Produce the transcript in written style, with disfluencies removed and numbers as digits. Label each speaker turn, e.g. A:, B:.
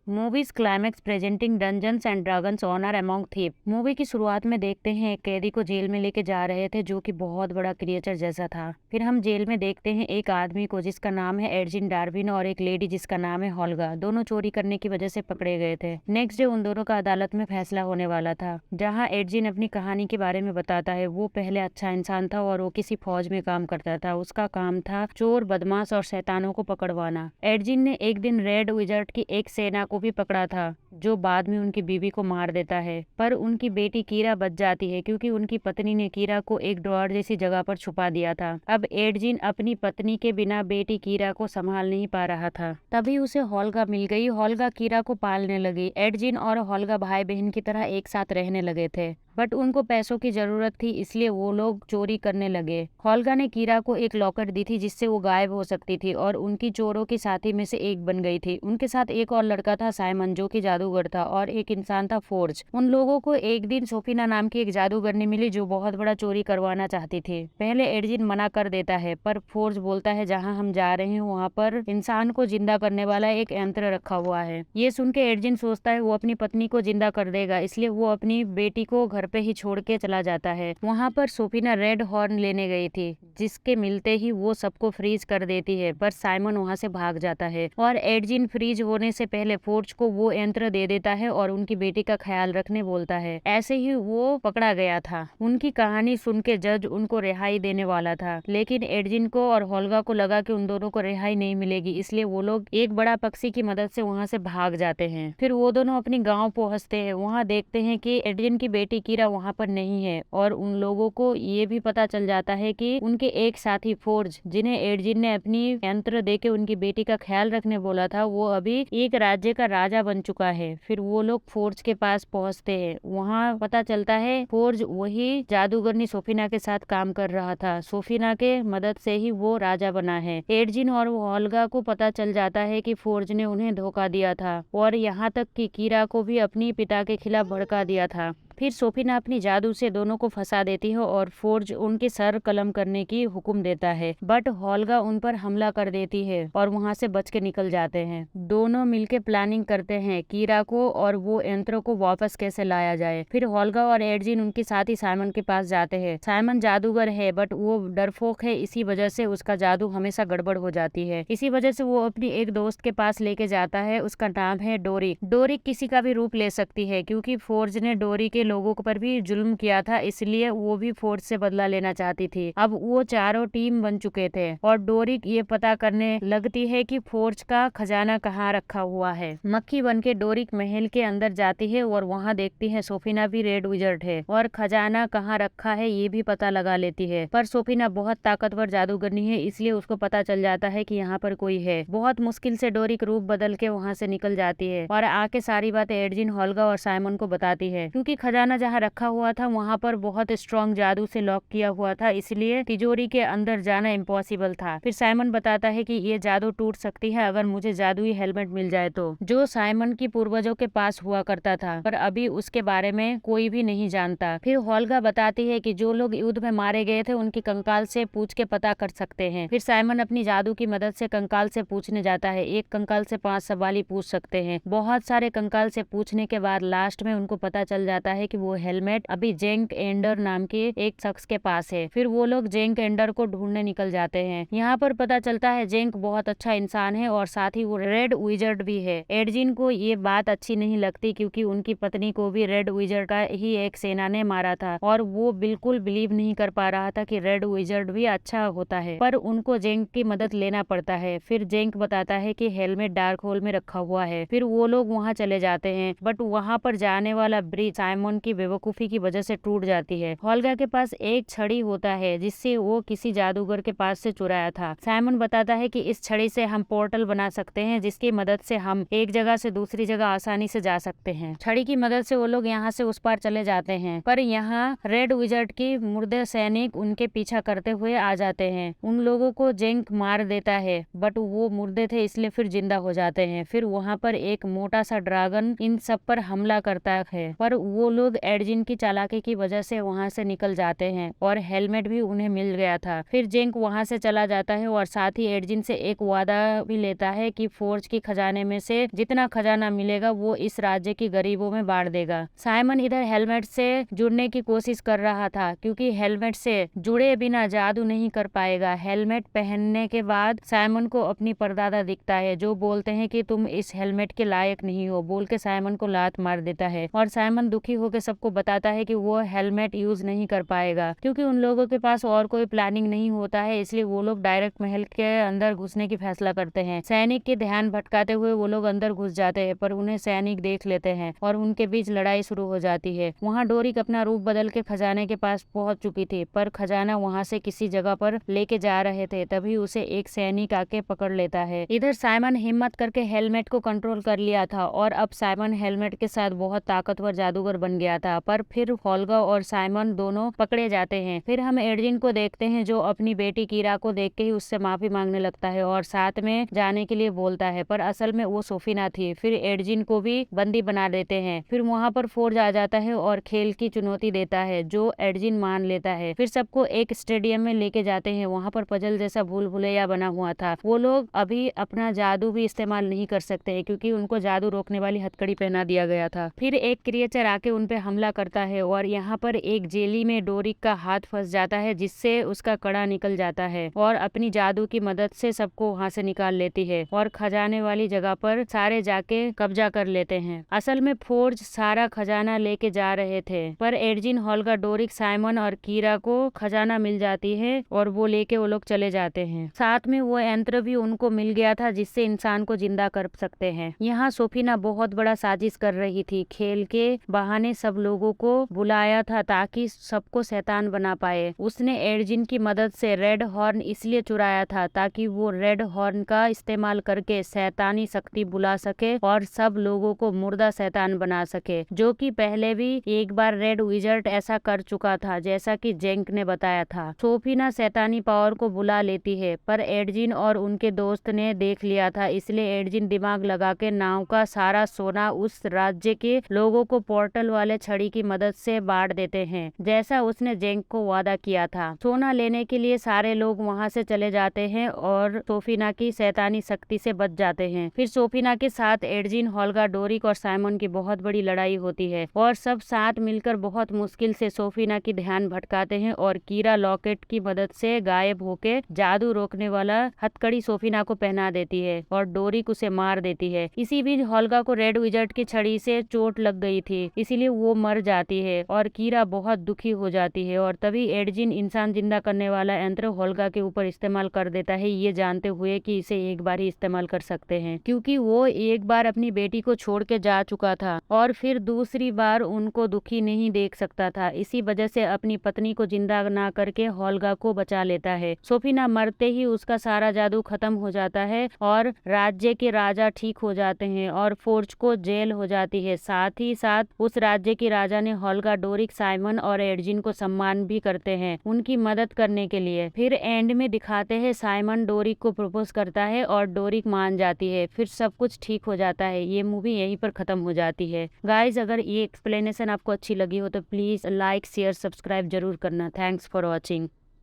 A: Movies climax presenting dungeons and dragons honour among thief. Movie की शुरुआत में देखते हैं एक कैदी को जेल में लेके जा रहे थे जो कि बहुत बड़ा क्रिएचर जैसा था। फिर हम जेल में देखते हैं एक आदमी को जिसका नाम है एडजिन डार्विन और एक लेडी जिसका नाम है होल्गा। दोनों चोरी करने की वजह से पकड़े गए थे। नेक्स्ट डे उन दोनों का अदालत में फैसला होने वाला था, जहाँ एडजिन अपनी कहानी के बारे में बताता है। वो पहले अच्छा इंसान था और वो किसी फौज में काम करता था। उसका काम था चोर, बदमाश और शैतानों को पकड़वाना। एडजिन ने एक दिन रेड विजर्ड की एक सेना को भी पकड़ा था जो बाद में उनकी बीवी को मार देता है, पर उनकी बेटी कीरा बच जाती है क्योंकि उनकी पत्नी ने कीरा को एक ड्रॉअर जैसी जगह पर छुपा दिया था। अब एडजिन अपनी पत्नी के बिना बेटी कीरा को संभाल नहीं पा रहा था। तभी उसे होल्गा मिल गई। होल्गा कीरा को पालने लगी। एडजिन और होल्गा भाई बहन की तरह एक साथ रहने लगे थे, बट उनको पैसों की जरूरत थी इसलिए वो लोग चोरी करने लगे। होल्गा ने कीरा को एक लॉकेट दी थी जिससे वो गायब हो सकती थी और उनकी चोरों की साथी में से एक बन गई थी। उनके साथ एक और लड़का था साइमन जो कि जादूगर था और एक इंसान था फोर्ज। उन लोगों को एक दिन सोफिना नाम की एक जादूगरनी मिली जो बहुत बड़ा चोरी करवाना चाहती थी। पहले एडजिन मना कर देता है पर फोर्ज बोलता है जहाँ हम जा रहे हैं वहाँ पर इंसान को जिंदा करने वाला एक यंत्र रखा हुआ है। ये सुन के एडजिन सोचता है वो अपनी पत्नी को जिंदा कर देगा, इसलिए वो अपनी बेटी को घर पे ही छोड़ के चला जाता है। वहाँ पर सोफिना रेड हॉर्न लेने गई थी जिसके मिलते ही वो सबको फ्रीज कर देती है, पर साइमन वहाँ से भाग जाता है और एडजिन फ्रीज होने से पहले फोर्ज को वो यंत्र दे देता है और उनकी बेटी का ख्याल रखने बोलता है। ऐसे ही वो पकड़ा गया था। उनकी कहानी सुन के जज उनको रिहाई देने वाला था, लेकिन एडजिन को और होल्गा को लगा कि उन दोनों को रिहाई नहीं मिलेगी, इसलिए वो लोग एक बड़ा पक्षी की मदद से वहाँ से भाग जाते हैं। फिर वो दोनों अपनी गाँव पहुँचते हैं। वहाँ देखते हैं कि एडजिन की बेटी कीरा वहाँ पर नहीं है और उन लोगों को ये भी पता चल जाता है कि उनके एक साथी फोर्ज जिन्हें एडजिन ने अपनी यंत्र देके उनकी बेटी का ख्याल रखने बोला था वो अभी एक राज्य का राजा बन चुका है। फिर वो लोग फोर्ज के पास पहुंचते हैं। वहाँ पता चलता है फोर्ज वही जादूगरनी सोफिना के साथ काम कर रहा था। सोफिना के मदद से ही वो राजा बना है। एडजिन और होल्गा को पता चल जाता है कि फोर्ज ने उन्हें धोखा दिया था और यहाँ तक कि कीरा को भी अपनी पिता के खिलाफ भड़का दिया था। फिर सोफिना अपनी जादू से दोनों को फंसा देती है और फोर्ज उनके सर कलम करने की हुक्म देता है, बट होल्गा उन पर हमला कर देती है और वहां से बच के निकल जाते हैं। दोनों मिलके प्लानिंग करते हैं कीरा को और वो यंत्र को वापस कैसे लाया जाए। फिर होल्गा और एडजिन उनके साथी साइमन के पास जाते हैं। साइमन जादूगर है बट वो डरपोक है, इसी वजह से उसका जादू हमेशा गड़बड़ हो जाती है। इसी वजह से वो अपनी एक दोस्त के पास लेके जाता है। उसका नाम है डोरिक। डोरिक किसी का भी रूप ले सकती है क्योंकि फोर्ज ने डोरी के लोगों पर भी जुल्म किया था, इसलिए वो भी फोर्ज से बदला लेना चाहती थी। अब वो चारों टीम बन चुके थे और डोरिक ये पता करने लगती है कि फोर्ज का खजाना कहाँ रखा हुआ है। मक्खी बनके डोरिक महल के अंदर जाती है और वहाँ देखती है सोफिना भी रेड विजर्ड है और खजाना कहाँ रखा है ये भी पता लगा लेती है। पर सोफिना बहुत ताकतवर जादूगरनी है इसलिए उसको पता चल जाता है कि यहाँ पर कोई है। बहुत मुश्किल से डोरिक रूप बदल के वहाँ से निकल जाती है और आके सारी बातें एडजिन, होल्गा और साइमन को बताती है। क्योंकि खजाना जहाँ रखा हुआ था वहाँ पर बहुत स्ट्रॉन्ग जादू से लॉक किया हुआ था, इसलिए तिजोरी के अंदर जाना इम्पॉसिबल था। फिर साइमन बताता है कि ये जादू टूट सकती है अगर मुझे जादुई हेलमेट मिल जाए तो, जो साइमन की पूर्वजों के पास हुआ करता था पर अभी उसके बारे में कोई भी नहीं जानता। फिर होल्गा बताती है कि जो लोग युद्ध में मारे गए थे उनकी कंकाल से पूछ के पता कर सकते हैं। फिर साइमन अपनी जादू की मदद से कंकाल से पूछने जाता है। एक कंकाल से 5 सवाल ही पूछ सकते हैं। बहुत सारे कंकाल से पूछने के बाद लास्ट में उनको पता चल जाता है कि वो हेलमेट अभी जेंक एंडर नाम के एक शख्स के पास है। फिर वो लोग जेंक एंडर को ढूंढने निकल जाते हैं। यहाँ पर पता चलता है जेंक बहुत अच्छा इंसान है और साथ ही वो रेड विजर्ड भी है। एडजिन को ये बात अच्छी नहीं लगती क्योंकि उनकी पत्नी को भी रेड विजर्ड का ही एक सेना ने मारा था और वो बिल्कुल बिलीव नहीं कर पा रहा था कि रेड विजर्ड भी अच्छा होता है, पर उनको जेंक की मदद लेना पड़ता है। फिर जेंक बताता है कि हेलमेट डार्क होल में रखा हुआ है। फिर वो लोग वहाँ चले जाते हैं बट वहाँ पर जाने वाला ब्रिज साइमन की बेवकूफी की वजह से टूट जाती है। होल्गा के पास एक छड़ी होता है जिससे वो किसी जादूगर के पास से चुराया था। साइमन बताता है कि इस छड़ी से हम पोर्टल बना सकते हैं जिसकी मदद से हम एक जगह से दूसरी जगह आसानी से जा सकते हैं। छड़ी की मदद से वो लोग यहाँ से उस पार चले जाते हैं, पर यहाँ रेड विजर्ड की मुर्दे सैनिक उनके पीछा करते हुए आ जाते हैं। उन लोगों को जेंक मार देता है बट वो मुर्दे थे इसलिए फिर जिंदा हो जाते हैं। फिर वहाँ पर एक मोटा सा ड्रैगन इन सब पर हमला करता है पर वो लोग एडजिन की चालाकी की वजह से वहाँ से निकल जाते हैं और हेलमेट भी उन्हें मिल गया था। फिर जेंक वहाँ से चला जाता है और साथ ही एडजिन से एक वादा भी लेता है कि फोर्ज की खजाने में से जितना खजाना मिलेगा वो इस राज्य की गरीबों में बांट देगा। साइमन इधर हेलमेट से जुड़ने की कोशिश कर रहा था क्योंकि हेलमेट से जुड़े बिना जादू नहीं कर पाएगा। हेलमेट पहनने के बाद साइमन को अपनी परदादा दिखता है जो बोलते हैं कि तुम इस हेलमेट के लायक नहीं हो, बोल के साइमन को लात मार देता है और साइमन दुखी होकर सबको बताता है कि वो हेलमेट यूज नहीं कर पाएगा क्योंकि उन लोगों के पास और कोई प्लानिंग नहीं होता है, इसलिए वो लोग डायरेक्ट महल के अंदर घुसने की फैसला करते हैं। सैनिक के ध्यान भटकाते हुए वो लोग अंदर घुस जाते हैं पर उन्हें सैनिक देख लेते हैं और उनके बीच लड़ाई शुरू हो जाती है। वहाँ डोरिक अपना रूप बदल के खजाने के पास पहुंच चुकी थी पर खजाना वहाँ से किसी जगह पर लेके जा रहे थे, तभी उसे एक सैनिक आके पकड़ लेता है। इधर साइमन हिम्मत करके हेलमेट को कंट्रोल कर लिया था और अब साइमन हेलमेट के साथ बहुत ताकतवर जादूगर बन गया था, पर फिर होल्गा और साइमन दोनों पकड़े जाते हैं। फिर हम एडजिन को देखते हैं जो अपनी बेटी कीरा को देख के ही उससे माफी मांगने लगता है और साथ में जाने के लिए बोलता है, पर असल में वो सोफिना थी। फिर एडजिन को भी बंदी बना देते हैं। फिर वहाँ पर फोर्ज आ जाता है और खेल की चुनौती देता है जो एडजिन मान लेता है। फिर सबको एक स्टेडियम में लेके जाते हैं। वहाँ पर पजल जैसा भूल भुलैया बना हुआ था। वो लोग अभी अपना जादू भी इस्तेमाल नहीं कर सकते हैं क्योंकि उनको जादू रोकने वाली हथकड़ी पहना दिया गया था। फिर एक क्रिएचर आके उन पे हमला करता है और यहाँ पर एक जेली में डोरिक का हाथ फंस जाता है जिससे उसका कड़ा निकल जाता है और अपनी जादू की मदद से सबको वहाँ से निकाल लेती है और खजाने वाली जगह पर सारे जाके कब्जा कर लेते हैं। असल में फोर्ज सारा खजाना लेके जा रहे थे पर एडजिन, होल्गा, डोरिक, साइमन और कीरा को खजाना मिल जाती है और वो लेके वो लोग चले जाते हैं। साथ में वो यंत्र भी उनको मिल गया था जिससे इंसान को जिंदा कर सकते हैं। यहाँ सोफिना बहुत बड़ा साजिश कर रही थी। खेल के बहाने सब लोगों को बुलाया था ताकि सबको शैतान बना पाए। उसने एडजिन की मदद से रेड हॉर्न इसलिए चुराया था ताकि वो रेड हॉर्न का इस्तेमाल करके शैतानी शक्ति बुला सके और सब लोगों को मुर्दा शैतान बना सके, जो कि पहले भी एक बार रेड विजर्ड ऐसा कर चुका था जैसा कि जेंक ने बताया था। सोफिना शैतानी पावर को बुला लेती है पर एडजिन और उनके दोस्त ने देख लिया था, इसलिए एडजिन दिमाग लगा के नाव का सारा सोना उस राज्य के लोगों को पोर्टल वाले छड़ी की मदद से बांट देते हैं जैसा उसने जेंक को वादा किया था। सोना लेने के लिए सारे लोग वहां से चले जाते हैं और सोफिना की शैतानी शक्ति से बच जाते हैं। फिर सोफिना के साथ एडजिन, होल्गा, डोरिक और साइमन की बहुत बड़ी लड़ाई होती है और सब साथ मिलकर बहुत मुश्किल से सोफिना की ध्यान भटकाते हैं और कीरा लॉकेट की मदद से गायब होके जादू रोकने वाला हथकड़ी सोफिना को पहना देती है और डोरिक उसे मार देती है। इसी बीच होल्गा को रेड विजर्ड की छड़ी से चोट लग गई थी, इसीलिए वो मर जाती है और कीरा बहुत दुखी हो जाती है और तभी एडजिन इंसान जिंदा करने वाला यंत्र होल्गा के ऊपर इस्तेमाल कर देता है, ये जानते हुए कि इसे एक बार ही इस्तेमाल कर सकते हैं क्योंकि वो एक बार अपनी बेटी को छोड़ के जा चुका था और फिर दूसरी बार उनको दुखी नहीं देख सकता था। इसी वजह से अपनी पत्नी को जिंदा ना करके होल्गा को बचा लेता है। सोफिना मरते ही उसका सारा जादू खत्म हो जाता है और राज्य के राजा ठीक हो जाते हैं और फोर्ज को जेल हो जाती है। साथ ही साथ उस राज्य के राजा ने होल्गा, डोरिक, साइमन और एडजिन को सम्मान भी करते हैं उनकी मदद करने के लिए। फिर एंड में दिखाते हैं साइमन डोरिक को प्रपोज करता है और डोरिक मान जाती है, फिर सब कुछ ठीक हो जाता है। ये मूवी यहीं पर खत्म हो जाती है। गाइज, अगर ये एक्सप्लेनेशन आपको अच्छी लगी हो तो प्लीज लाइक, शेयर, सब्सक्राइब जरूर करना। Thanks for watching.